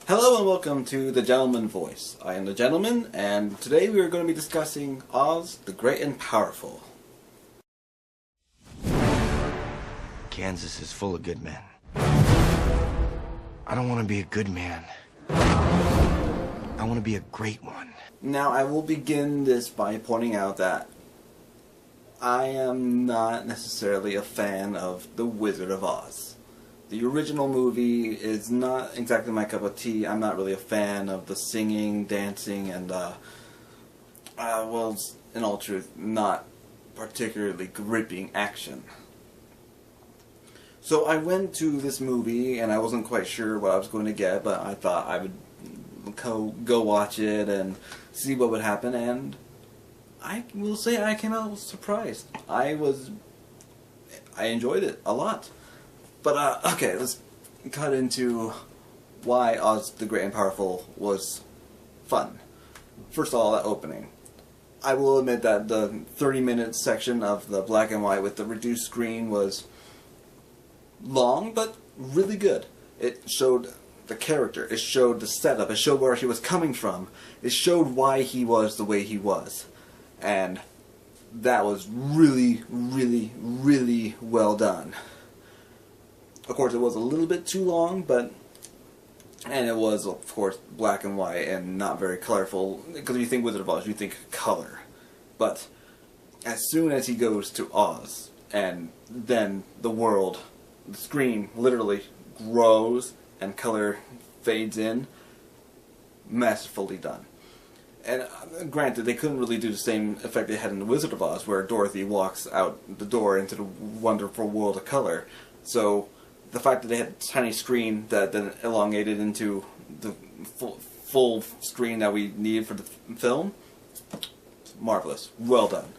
Hello and welcome to The Gentleman Voice. I am the Gentleman, and today we are going to be discussing Oz, the Great and Powerful. Kansas is full of good men. I don't want to be a good man. I want to be a great one. Now, I will begin this by pointing out that I am not necessarily a fan of The Wizard of Oz. The original movie is not exactly my cup of tea. I'm not really a fan of the singing, dancing, and, well, in all truth, not particularly gripping action. So I went to this movie, and I wasn't quite sure what I was going to get, but I thought I would go watch it and see what would happen, and I will say I came out surprised. I enjoyed it a lot. But, okay, let's cut into why Oz the Great and Powerful was fun. First of all, that opening. I will admit that the 30-minute section of the black and white with the reduced screen was long, but really good. It showed the character, it showed the setup, it showed where he was coming from, it showed why he was the way he was. And that was really, really, really well done. Of course, it was a little bit too long, and it was, of course, black and white and not very colorful, because if you think Wizard of Oz, you think color. But as soon as he goes to Oz, and then the screen literally grows and color fades in, masterfully done. And granted, they couldn't really do the same effect they had in The Wizard of Oz, where Dorothy walks out the door into the wonderful world of color. So the fact that they had a tiny screen that then elongated into the full screen that we needed for the film, marvelous. Well done.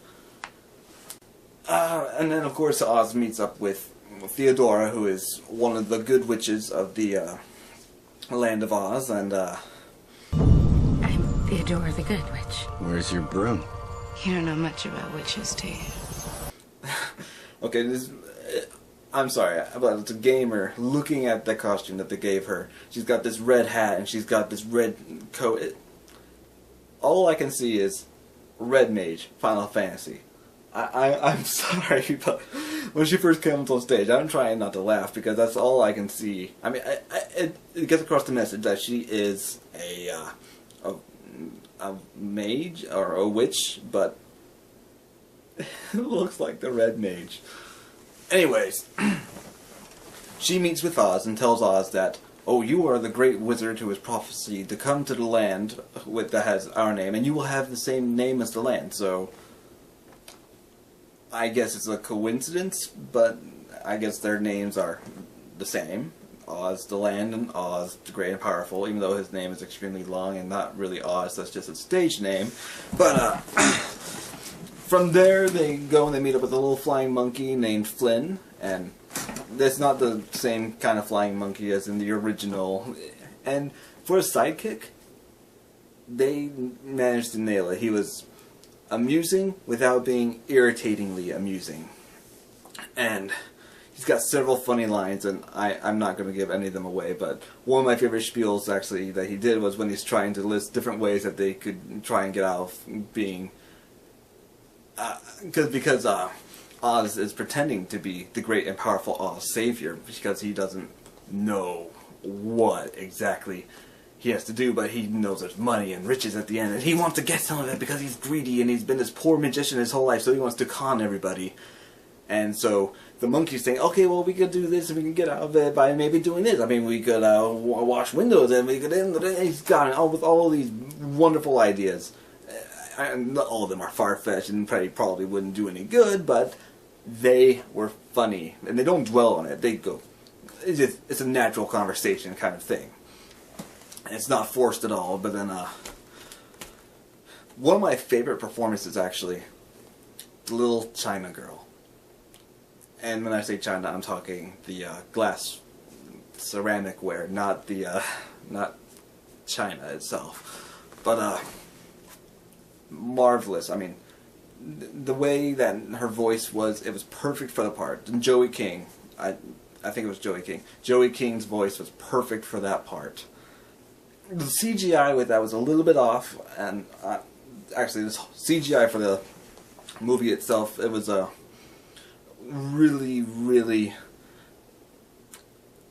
And then, of course, Oz meets up with Theodora, who is one of the good witches of the land of Oz, and I'm Theodora the Good Witch. Where's your broom? You don't know much about witches, do you? okay, I'm sorry, but it's a gamer looking at the costume that they gave her. She's got this red hat and she's got this red coat. All I can see is Red Mage, Final Fantasy. I'm sorry, but when she first comes on stage, I'm trying not to laugh because that's all I can see. I mean, it gets across the message that she is a mage or a witch, but it looks like the Red Mage. Anyways, she meets with Oz and tells Oz that, oh, you are the great wizard who is prophesied to come to the land that has our name, and you will have the same name as the land, so I guess it's a coincidence, but I guess their names are the same. Oz the land and Oz the Great and Powerful, even though his name is extremely long and not really Oz, that's just a stage name. But, from there, they go and they meet up with a little flying monkey named Flynn, and that's not the same kind of flying monkey as in the original. And for a sidekick, they managed to nail it. He was amusing without being irritatingly amusing. And he's got several funny lines, and I'm not going to give any of them away, but one of my favorite spiels, actually, that he did was when he's trying to list different ways that they could try and get out of being because Oz is pretending to be the great and powerful Oz savior because he doesn't know what exactly he has to do, but he knows there's money and riches at the end, and he wants to get some of it because he's greedy and he's been this poor magician his whole life, so he wants to con everybody. And so the monkey's saying, okay, well, we could do this and we can get out of it by maybe doing this. I mean, we could wash windows and we could... He's got all these wonderful ideas. Not all of them are far-fetched and probably wouldn't do any good, but they were funny. And they don't dwell on it. They go, it's a natural conversation kind of thing. And it's not forced at all, but then, one of my favorite performances, actually, the little China girl. And when I say China, I'm talking the, glass ceramic ware, not the, not China itself. But, marvelous. I mean, the way that her voice was, it was perfect for the part. And Joey King, I think it was Joey King. Joey King's voice was perfect for that part. the CGI with that was a little bit off, and actually, this CGI for the movie itself, it was a really.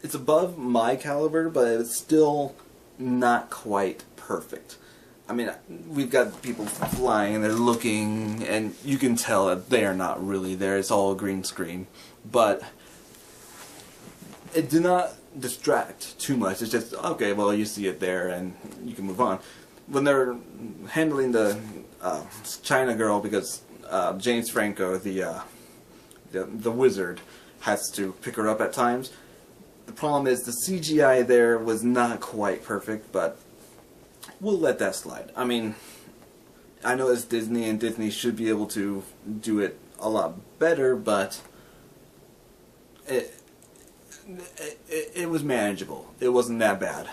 It's above my caliber, but it's still not quite perfect. I mean, we've got people flying and they're looking, and you can tell that they're not really there. It's all green screen. But it did not distract too much. It's just, okay, well, you see it there, and you can move on. When they're handling the China girl, because James Franco, the wizard, has to pick her up at times, the problem is the CGI there was not quite perfect, but we'll let that slide. I mean, I know it's Disney, and Disney should be able to do it a lot better, but it was manageable. It wasn't that bad.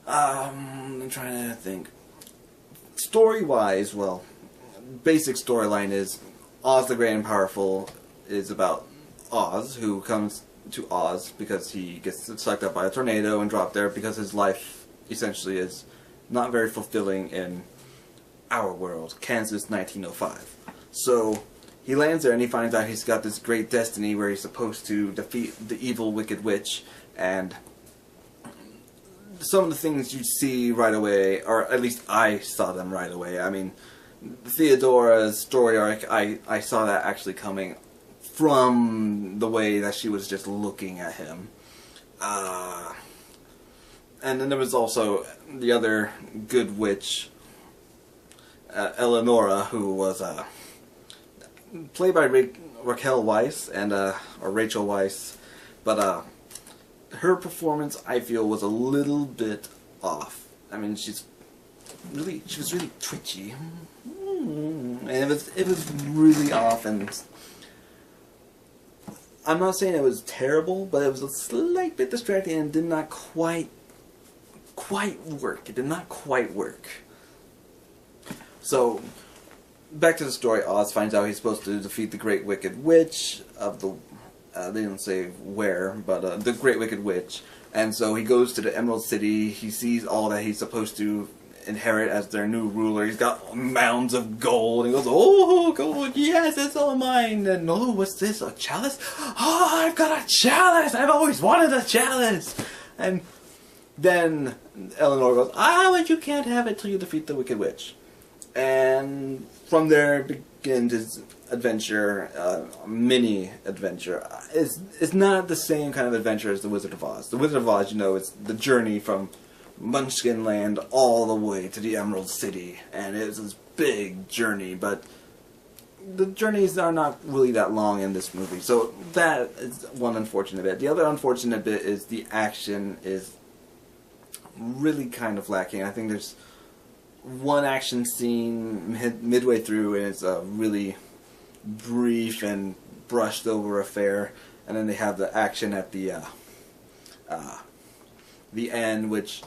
I'm trying to think. Story-wise, well, basic storyline is Oz the Great and Powerful is about Oz, who comes to Oz because he gets sucked up by a tornado and dropped there because his life essentially is not very fulfilling in our world, Kansas 1905. So he lands there and he finds out he's got this great destiny where he's supposed to defeat the evil wicked witch, and some of the things you see right away, or at least I saw them right away. I mean, Theodora's story arc, I saw that actually coming from the way that she was just looking at him. And then there was also the other good witch, Eleonora, who was played by Raquel Weisz, and or Rachel Weisz, but her performance, I feel, was a little bit off. I mean, she was really twitchy, and it was really off. And I'm not saying it was terrible, but it was a slight bit distracting and did not quite work. It did not quite work. So, back to the story. Oz finds out he's supposed to defeat the Great Wicked Witch of the... they didn't say where, but the Great Wicked Witch. And so he goes to the Emerald City. He sees all that he's supposed to inherit as their new ruler. He's got mounds of gold. And he goes, oh, gold, yes, it's all mine. And, oh, what's this, a chalice? Oh, I've got a chalice. I've always wanted a chalice. And then Eleanor goes, but you can't have it till you defeat the Wicked Witch. And from there begins his adventure, mini adventure. It's not the same kind of adventure as the Wizard of Oz. The Wizard of Oz, you know, it's the journey from Munchkin Land all the way to the Emerald City, and it's this big journey, but the journeys are not really that long in this movie, so that is one unfortunate bit. The other unfortunate bit is the action is really kind of lacking. I think there's one action scene midway through, and it's a really brief and brushed over affair, and then they have the action at the end, which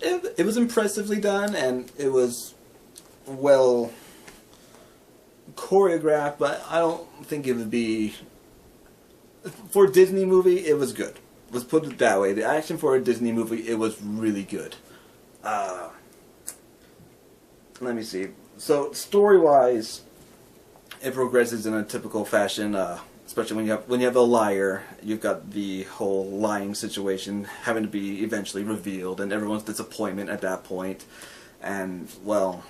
it was impressively done, and it was well choreographed, but I don't think it would be, for a Disney movie, it was good. Let's put it that way. The action for a Disney movie, it was really good. Let me see. So story-wise, it progresses in a typical fashion. Especially when you have a liar, you've got the whole lying situation having to be eventually revealed, and everyone's disappointment at that point. And well,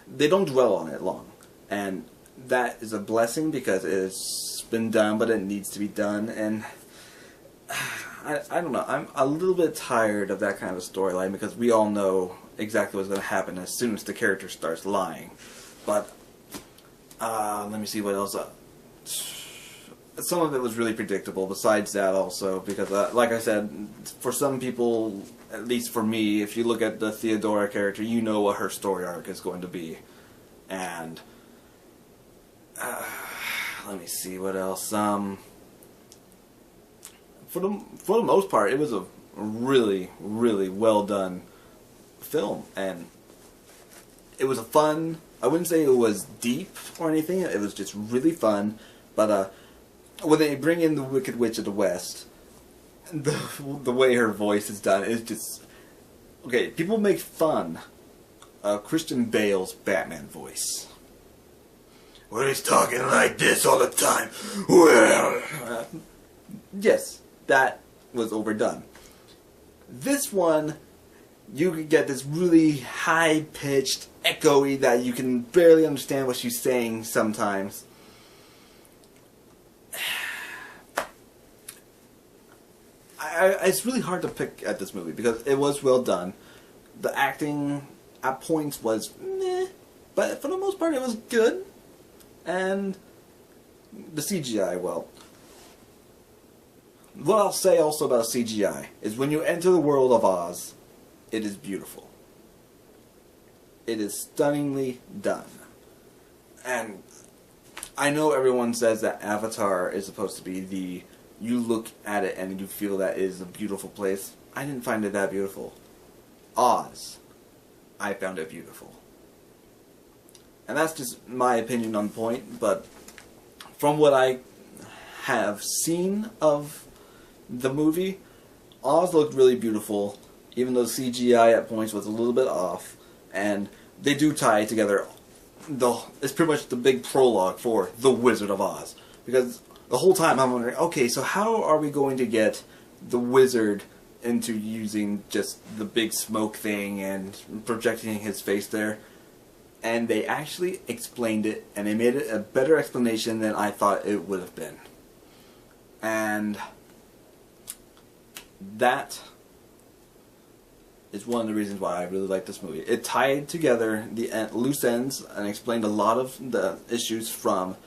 they don't dwell on it long, and that is a blessing because it's been done, but it needs to be done. And I don't know. I'm a little bit tired of that kind of storyline because we all know exactly what's going to happen as soon as the character starts lying. But let me see what else. Some of it was really predictable. Besides that, also because, like I said, for some people, at least for me, if you look at the Theodora character, you know what her story arc is going to be. And let me see what else. For the most part, it was a really well done film, and it was a fun. I wouldn't say it was deep or anything. It was just really fun. But when they bring in the Wicked Witch of the West, the way her voice is done is just... Okay, people make fun of Christian Bale's Batman voice. Well, he's talking like this all the time. Well... yes, that was overdone. This one, you could get this really high-pitched, echoey that you can barely understand what she's saying sometimes. It's really hard to pick at this movie because it was well done. The acting at points was meh, but for the most part it was good. And the CGI, well... What I'll say also about CGI is when you enter the world of Oz, it is beautiful. It is stunningly done. And I know everyone says that Avatar is supposed to be the... You look at it and you feel that it is a beautiful place. I didn't find it that beautiful. Oz, I found it beautiful. And that's just my opinion on the point, but from what I have seen of the movie, Oz looked really beautiful, even though CGI at points was a little bit off, and they do tie together. It's pretty much the big prologue for The Wizard of Oz, because the whole time I'm wondering, okay, so how are we going to get the wizard into using just the big smoke thing and projecting his face there? And they actually explained it, and they made it a better explanation than I thought it would have been. And that is one of the reasons why I really like this movie. It tied together the loose ends and explained a lot of the issues from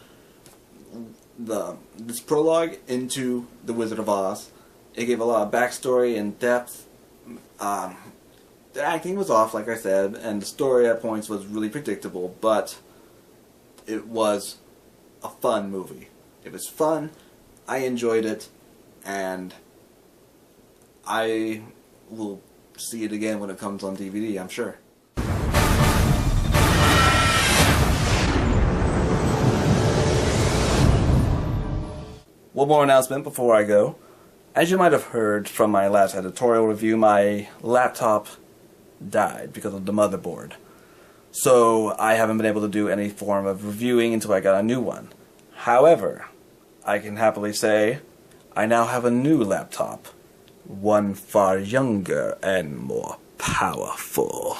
this prologue into The Wizard of Oz. It gave a lot of backstory and depth. The acting was off, like I said, and the story at points was really predictable, but it was a fun movie. It was fun, I enjoyed it, and I will see it again when it comes on DVD, I'm sure. One more announcement before I go. As you might have heard from my last editorial review, my laptop died because of the motherboard. So I haven't been able to do any form of reviewing until I got a new one. However, I can happily say I now have a new laptop. One far younger and more powerful.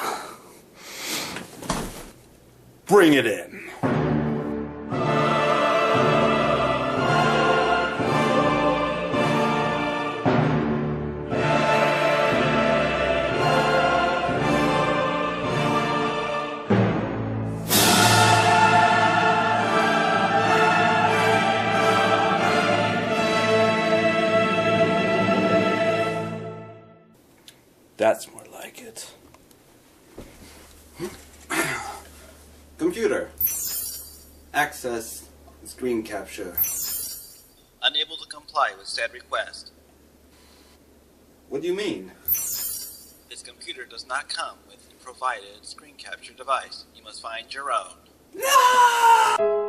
Bring it in. That's more like it. Computer. Access screen capture. Unable to comply with said request. What do you mean? This computer does not come with the provided screen capture device. You must find your own. No!